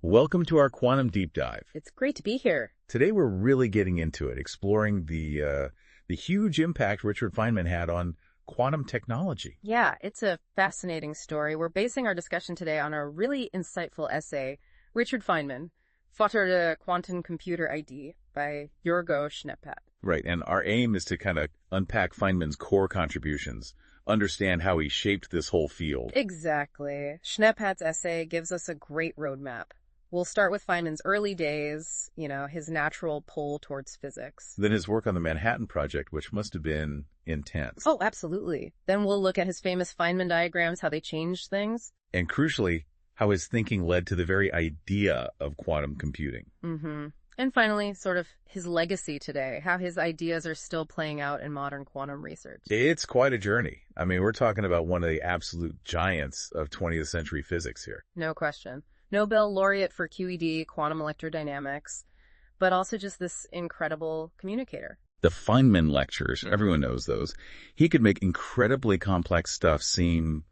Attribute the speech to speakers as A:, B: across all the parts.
A: Welcome to our quantum deep dive.
B: It's great to be here.
A: Today we're really getting into it, exploring the huge impact Richard Feynman had on quantum technology.
B: Yeah, it's a fascinating story. We're basing our discussion today on a really insightful essay, Richard Feynman, Vater der Quantencomputer-Idee by Jorgo Schneeppert.
A: Right, and our aim is to kind of unpack Feynman's core contributions, understand how he shaped this whole field.
B: Exactly. Schneeppert's essay gives us a great roadmap. We'll start with Feynman's early days, his natural pull towards physics.
A: Then his work on the Manhattan Project, which must have been intense.
B: Oh, absolutely. Then we'll look at his famous Feynman diagrams, how they changed things.
A: And crucially, how his thinking led to the very idea of quantum computing.
B: And finally, sort of his legacy today, how his ideas are still playing out in modern quantum research.
A: It's quite a journey. I mean, we're talking about one of the absolute giants of 20th century physics here.
B: No question. Nobel laureate for QED, quantum electrodynamics, but also just this incredible communicator.
A: The Feynman lectures, everyone knows those. He could make incredibly complex stuff seem,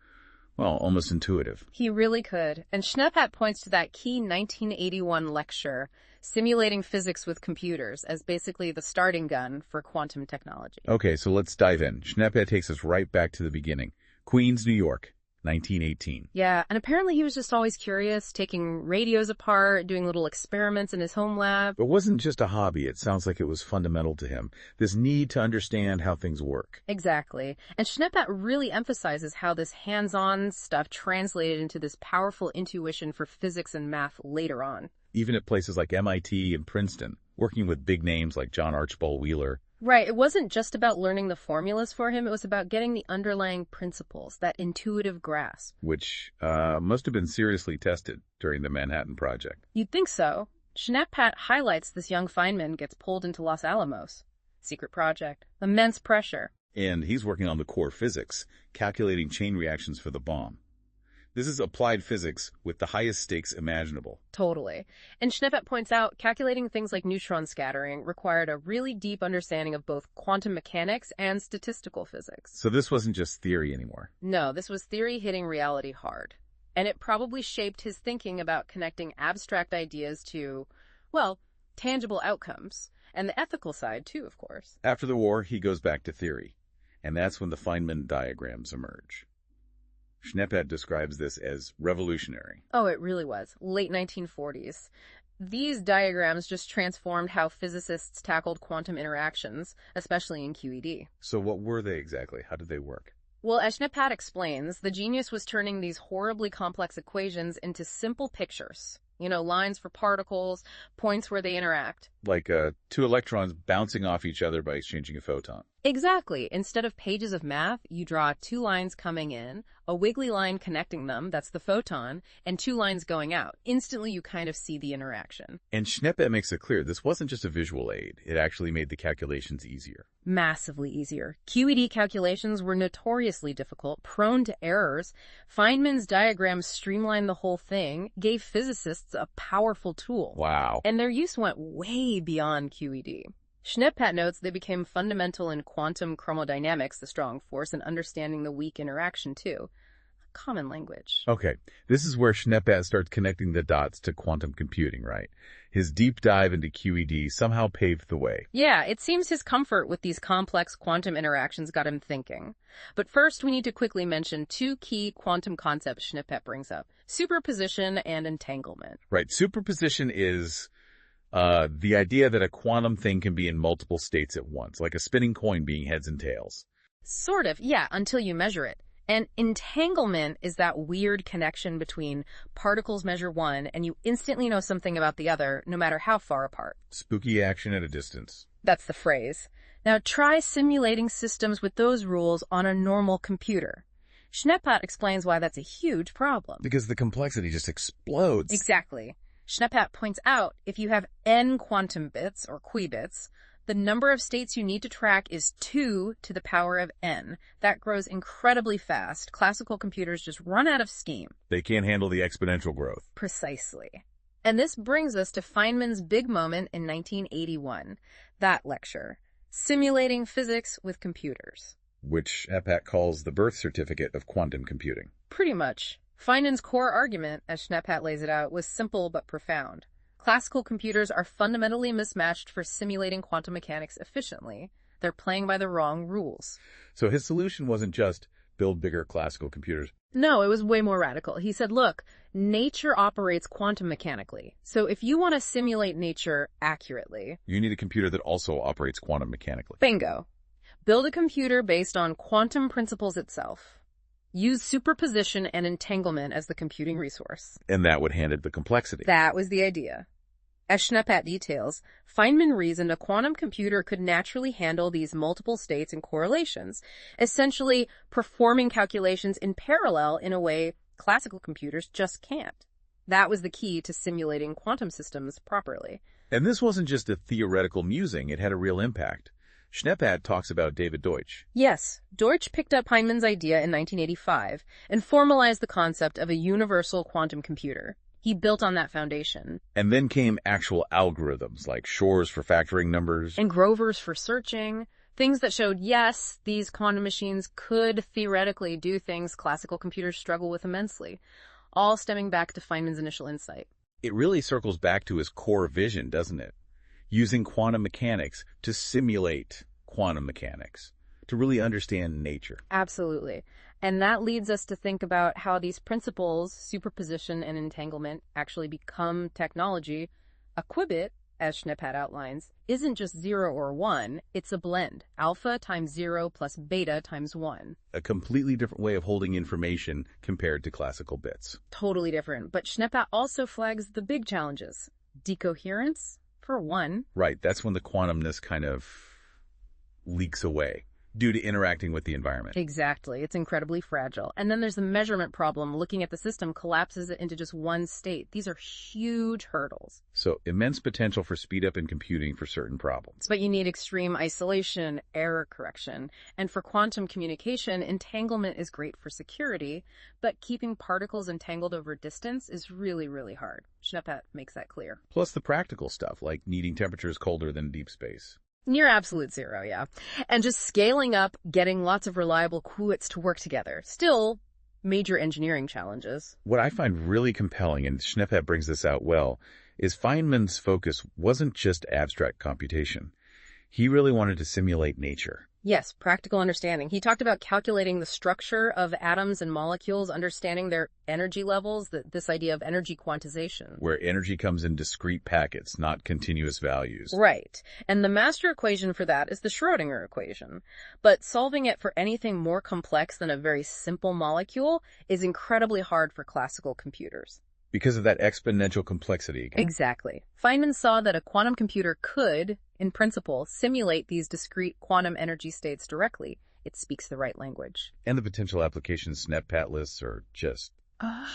A: well, almost intuitive.
B: He really could. And Schneeppert points to that key 1981 lecture, Simulating Physics with Computers, as basically the starting gun for quantum technology.
A: Okay, so let's dive in. Schneeppert takes us right back to the beginning. Queens, New York, 1918.
B: Yeah, and apparently he was just always curious, taking radios apart, doing little experiments in his home lab.
A: It wasn't just a hobby. It sounds like it was fundamental to him, this need to understand how things work.
B: Exactly. And Schneeppert really emphasizes how this hands-on stuff translated into this powerful intuition for physics and math later on.
A: Even at places like MIT and Princeton, working with big names like John Archibald Wheeler.
B: Right. It wasn't just about learning the formulas for him. It was about getting the underlying principles, that intuitive grasp.
A: Which must have been seriously tested during the Manhattan Project.
B: You'd think so. Schneeppert highlights this young Feynman gets pulled into Los Alamos. Secret project. Immense pressure.
A: And he's working on the core physics, calculating chain reactions for the bomb. This is applied physics with the highest stakes imaginable.
B: Totally. And Schneeppert points out calculating things like neutron scattering required a really deep understanding of both quantum mechanics and statistical physics.
A: So this wasn't just theory anymore.
B: No, this was theory hitting reality hard. And it probably shaped his thinking about connecting abstract ideas to, well, tangible outcomes. And the ethical side, too, of course.
A: After the war, he goes back to theory. And that's when the Feynman diagrams emerge. Schneeppert describes this as revolutionary.
B: Oh, it really was. Late 1940s. These diagrams just transformed how physicists tackled quantum interactions, especially in QED.
A: So what were they exactly? How did they work?
B: Well, as Schneeppert explains, the genius was turning these horribly complex equations into simple pictures. Lines for particles, points where they interact.
A: Like two electrons bouncing off each other by exchanging a photon.
B: Exactly. Instead of pages of math, you draw two lines coming in, a wiggly line connecting them, that's the photon, and two lines going out. Instantly, you kind of see the interaction.
A: And Schneeppert makes it clear this wasn't just a visual aid. It actually made the calculations easier.
B: Massively easier. QED calculations were notoriously difficult, prone to errors. Feynman's diagrams streamlined the whole thing, gave physicists a powerful tool.
A: Wow.
B: And their use went way beyond QED. Schneeppert notes they became fundamental in quantum chromodynamics, the strong force, and understanding the weak interaction, too. Common language.
A: Okay, this is where Schneeppert starts connecting the dots to quantum computing, right? His deep dive into QED somehow paved the way.
B: Yeah, it seems his comfort with these complex quantum interactions got him thinking. But first, we need to quickly mention two key quantum concepts Schneeppert brings up: superposition and entanglement.
A: Right, superposition is the idea that a quantum thing can be in multiple states at once, like a spinning coin being heads and tails.
B: Sort of, yeah, until you measure it. And entanglement is that weird connection between particles measure one and you instantly know something about the other, no matter how far apart.
A: Spooky action at a distance.
B: That's the phrase. Now try simulating systems with those rules on a normal computer. Schneeppert explains why that's a huge problem.
A: Because the complexity just explodes.
B: Exactly. Schneeppert points out if you have n quantum bits, or qubits, the number of states you need to track is 2 to the power of n. That grows incredibly fast. Classical computers just run out of steam.
A: They can't handle the exponential growth.
B: Precisely. And this brings us to Feynman's big moment in 1981. That lecture, Simulating Physics with Computers.
A: Which Schneeppert calls the birth certificate of quantum computing.
B: Pretty much. Feynman's core argument, as Schneeppert lays it out, was simple but profound. Classical computers are fundamentally mismatched for simulating quantum mechanics efficiently. They're playing by the wrong rules.
A: So his solution wasn't just build bigger classical computers.
B: No, it was way more radical. He said, look, nature operates quantum mechanically. So if you want to simulate nature accurately,
A: You need a computer that also operates quantum mechanically.
B: bingo. Build a computer based on quantum principles itself. Use superposition and entanglement as the computing resource.
A: And that would handle the complexity.
B: That was the idea. As Schneeppert details, Feynman reasoned a quantum computer could naturally handle these multiple states and correlations, essentially performing calculations in parallel in a way classical computers just can't. That was the key to simulating quantum systems properly.
A: And this wasn't just a theoretical musing, it had a real impact. Schneeppert talks about David Deutsch.
B: Yes, Deutsch picked up Feynman's idea in 1985 and formalized the concept of a universal quantum computer. He built on that foundation.
A: And then came actual algorithms like Shor's for factoring numbers.
B: And Grover's for searching. Things that showed, yes, these quantum machines could theoretically do things classical computers struggle with immensely, all stemming back to Feynman's initial insight.
A: It really circles back to his core vision, doesn't it? Using quantum mechanics to simulate quantum mechanics, to really understand nature.
B: Absolutely. And that leads us to think about how these principles, superposition and entanglement, actually become technology. A qubit, as Schneeppert outlines, isn't just 0 or 1, it's a blend. Alpha times 0 plus beta times 1.
A: A completely different way of holding information compared to classical bits.
B: Totally different. But Schneeppert also flags the big challenges. Decoherence, for one.
A: Right, that's when the quantumness kind of leaks away due to interacting with the environment.
B: Exactly. It's incredibly fragile. And then there's the measurement problem. Looking at the system collapses it into just one state. These are huge hurdles.
A: So immense potential for speed up in computing for certain problems.
B: But you need extreme isolation, error correction. And for quantum communication, entanglement is great for security, but keeping particles entangled over distance is really, really hard. Schneeppert makes that clear.
A: Plus the practical stuff, like needing temperatures colder than deep space.
B: Near absolute zero, yeah. And just scaling up, getting lots of reliable qubits to work together. Still, major engineering challenges.
A: What I find really compelling, and Schneeppert brings this out well, is Feynman's focus wasn't just abstract computation. He really wanted to simulate nature.
B: Yes, practical understanding. He talked about calculating the structure of atoms and molecules, understanding their energy levels, this idea of energy quantization.
A: Where energy comes in discrete packets, not continuous values.
B: Right. And the master equation for that is the Schrödinger equation. But solving it for anything more complex than a very simple molecule is incredibly hard for classical computers.
A: Because of that exponential complexity.
B: Exactly. Feynman saw that a quantum computer could, in principle, simulate these discrete quantum energy states directly. It speaks the right language.
A: And the potential applications Schneeppert lists are just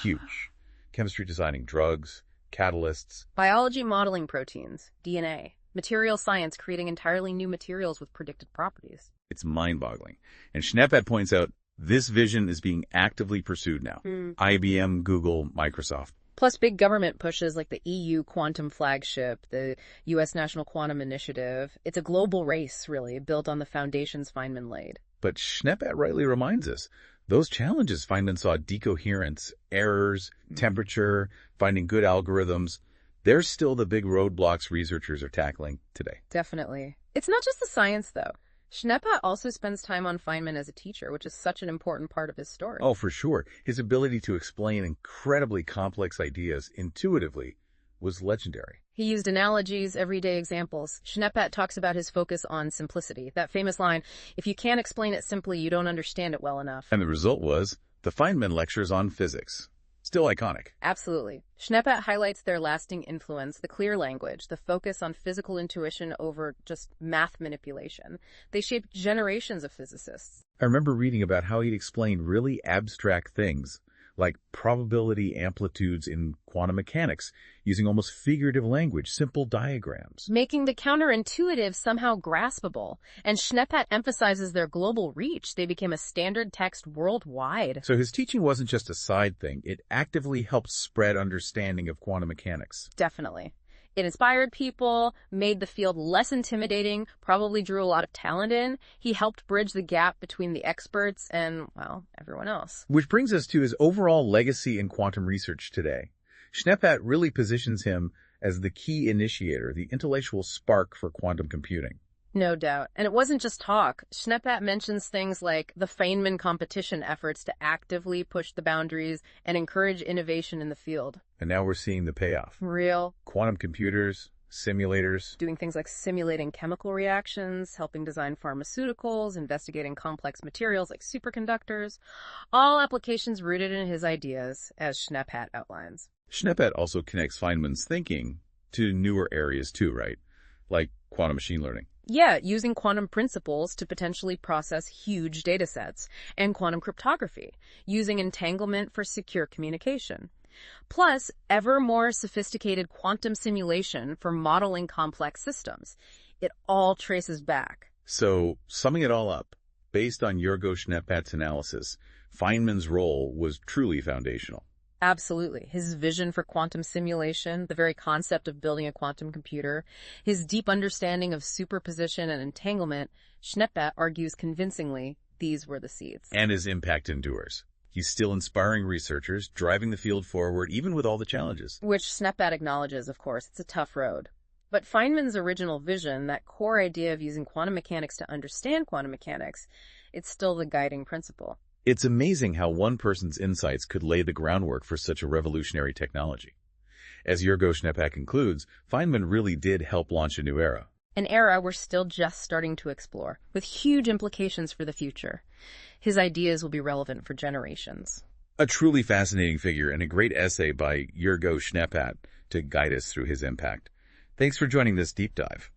A: huge. Chemistry designing drugs, catalysts.
B: Biology modeling proteins, DNA. Material science creating entirely new materials with predicted properties.
A: It's mind-boggling. And Schneeppert points out this vision is being actively pursued now. IBM, Google, Microsoft.
B: Plus big government pushes like the EU quantum flagship, the U.S. National Quantum Initiative. It's a global race, really, built on the foundations Feynman laid.
A: But Schneeppert rightly reminds us, those challenges Feynman saw decoherence, errors, temperature, finding good algorithms. They're still the big roadblocks researchers are tackling today.
B: Definitely. It's not just the science, though. Schneeppert also spends time on Feynman as a teacher, which is such an important part of his story.
A: Oh, for sure. His ability to explain incredibly complex ideas intuitively was legendary.
B: He used analogies, everyday examples. Schneeppert talks about his focus on simplicity. That famous line, if you can't explain it simply, you don't understand it well enough.
A: And the result was the Feynman lectures on physics. Still iconic.
B: Absolutely. Schneeppert highlights their lasting influence, the clear language, the focus on physical intuition over just math manipulation. They shaped generations of physicists.
A: I remember reading about how he'd explain really abstract things, like probability amplitudes in quantum mechanics, using almost figurative language, simple diagrams.
B: Making the counterintuitive somehow graspable. And Schneeppert emphasizes their global reach. They became a standard text worldwide.
A: So his teaching wasn't just a side thing. It actively helped spread understanding of quantum mechanics.
B: Definitely. It inspired people, made the field less intimidating, probably drew a lot of talent in. He helped bridge the gap between the experts and, well, everyone else.
A: Which brings us to his overall legacy in quantum research today. Schneppat really positions him as the key initiator, the intellectual spark for quantum computing.
B: No doubt. And it wasn't just talk. Schneppat mentions things like the Feynman competition efforts to actively push the boundaries and encourage innovation in the field.
A: And now we're seeing the payoff.
B: Real.
A: Quantum computers, simulators.
B: Doing things like simulating chemical reactions, helping design pharmaceuticals, investigating complex materials like superconductors. All applications rooted in his ideas, as Schneppat outlines.
A: Schneppat also connects Feynman's thinking to newer areas too, right? Like quantum machine learning.
B: Yeah, using quantum principles to potentially process huge data sets, and quantum cryptography, using entanglement for secure communication. Plus, ever more sophisticated quantum simulation for modeling complex systems. It all traces back.
A: So, summing it all up, based on Jurgo Schneppat's analysis, Feynman's role was truly foundational.
B: Absolutely. His vision for quantum simulation, the very concept of building a quantum computer, his deep understanding of superposition and entanglement, Schneppat argues convincingly these were the seeds.
A: And his impact endures. He's still inspiring researchers, driving the field forward, even with all the challenges.
B: Which Schneppat acknowledges, of course. It's a tough road. But Feynman's original vision, that core idea of using quantum mechanics to understand quantum mechanics, it's still the guiding principle.
A: It's amazing how one person's insights could lay the groundwork for such a revolutionary technology. As Jurgo Schneppat concludes, Feynman really did help launch a new era.
B: An era we're still just starting to explore, with huge implications for the future. His ideas will be relevant for generations.
A: A truly fascinating figure and a great essay by Jurgo Schneppat to guide us through his impact. Thanks for joining this deep dive.